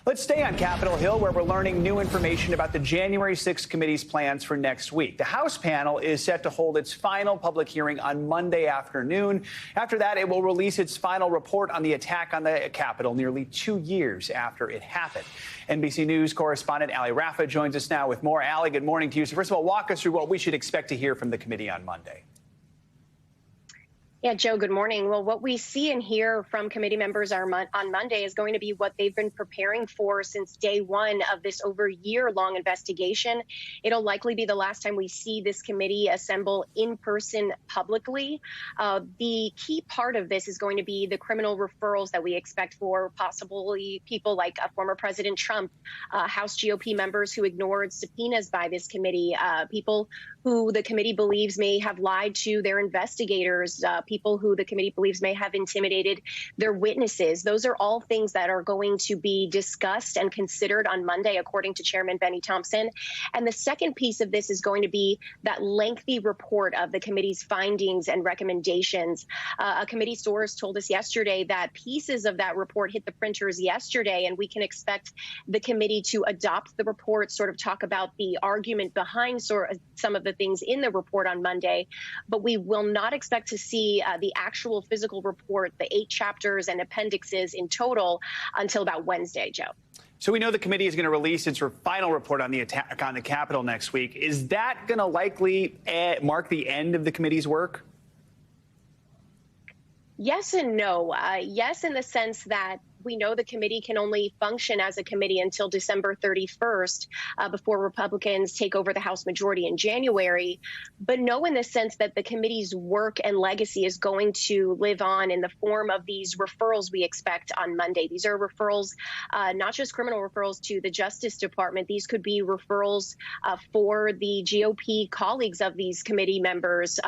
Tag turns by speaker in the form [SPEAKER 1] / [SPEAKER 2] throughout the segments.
[SPEAKER 1] Let's stay on Capitol Hill, where we're learning new information about the January 6th committee's plans for next week. The House panel is set to hold its final public hearing on Monday afternoon. After that, it will release its final report on the attack on the Capitol nearly 2 years after it happened. NBC News correspondent Allie Raffa joins us now with more. Allie, good morning to you. So first of all, walk us through what we should expect to hear from the committee on Monday.
[SPEAKER 2] Yeah, Joe, good morning. Well, what we see and hear from committee members on Monday is going to be what they've been preparing for since day one of this over year-long investigation. It'll likely be the last time we see this committee assemble in person publicly. The key part of this is going to be the criminal referrals that we expect for possibly people like former President Trump, House GOP members who ignored subpoenas by this committee, people who the committee believes may have lied to their investigators, people who the committee believes may have intimidated their witnesses. Those are all things that are going to be discussed and considered on Monday, according to Chairman Benny Thompson. And the second piece of this is going to be that lengthy report of the committee's findings and recommendations. A committee source told us yesterday that pieces of that report hit the printers yesterday, and we can expect the committee to adopt the report, sort of talk about the argument behind some of the things in the report on Monday. But we will not expect to see the actual physical report, the 8 chapters and appendixes in total, until about Wednesday, Joe.
[SPEAKER 1] So we know the committee is going to release its final report on the attack on the Capitol next week. Is that going to likely mark the end of the committee's work?
[SPEAKER 2] Yes and no. Yes, in the sense that we know the committee can only function as a committee until December 31st before Republicans take over the House majority in January. But no, in the sense that the committee's work and legacy is going to live on in the form of these referrals we expect on Monday. These are referrals, not just criminal referrals to the Justice Department. These could be referrals for the GOP colleagues of these committee members,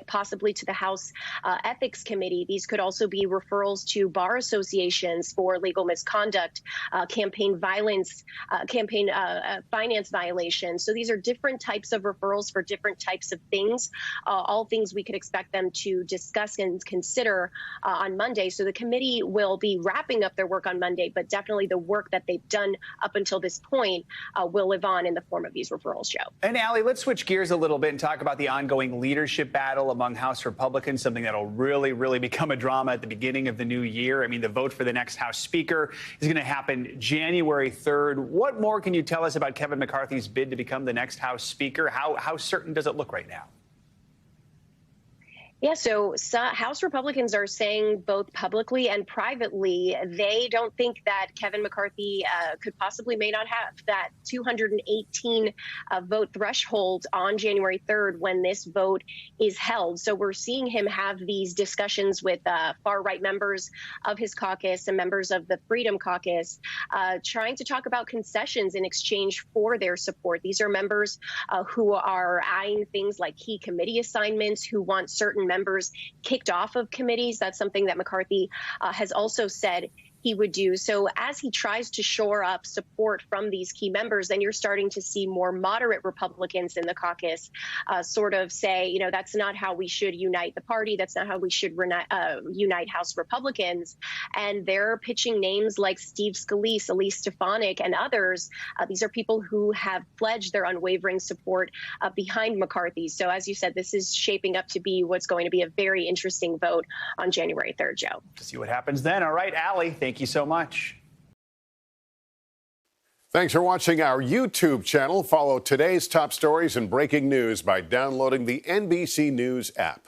[SPEAKER 2] possibly to the House Ethics Committee. These could also be referrals to bar associations for legal misconduct, campaign violence, campaign finance violations. So these are different types of referrals for different types of things, all things we could expect them to discuss and consider on Monday. So the committee will be wrapping up their work on Monday, but definitely the work that they've done up until this point will live on in the form of these referrals, Joe.
[SPEAKER 1] And Allie, let's switch gears a little bit and talk about the ongoing leadership battle among House Republicans, something that'll really become a drama at the beginning of the new year. I mean, the vote for the next House Speaker is going to happen January 3rd. What more can you tell us about Kevin McCarthy's bid to become the next House Speaker? How certain does it look right now?
[SPEAKER 2] Yeah, so House Republicans are saying both publicly and privately they don't think that Kevin McCarthy may not have that 218 vote threshold on January 3rd when this vote is held. So we're seeing him have these discussions with far-right members of his caucus and members of the Freedom Caucus, trying to talk about concessions in exchange for their support. These are members who are eyeing things like key committee assignments, who want certain members kicked off of committees. That's something that McCarthy has also said he would do. So as he tries to shore up support from these key members, then you're starting to see more moderate Republicans in the caucus sort of say, you know, that's not how we should unite the party. That's not how we should unite House Republicans. And they're pitching names like Steve Scalise, Elise Stefanik, and others. These are people who have pledged their unwavering support behind McCarthy. So as you said, this is shaping up to be what's going to be a very interesting vote on January 3rd, Joe.
[SPEAKER 1] To see what happens then. All right, Allie, thank you so much.
[SPEAKER 3] Thanks for watching our YouTube channel. Follow today's top stories and breaking news by downloading the NBC News app.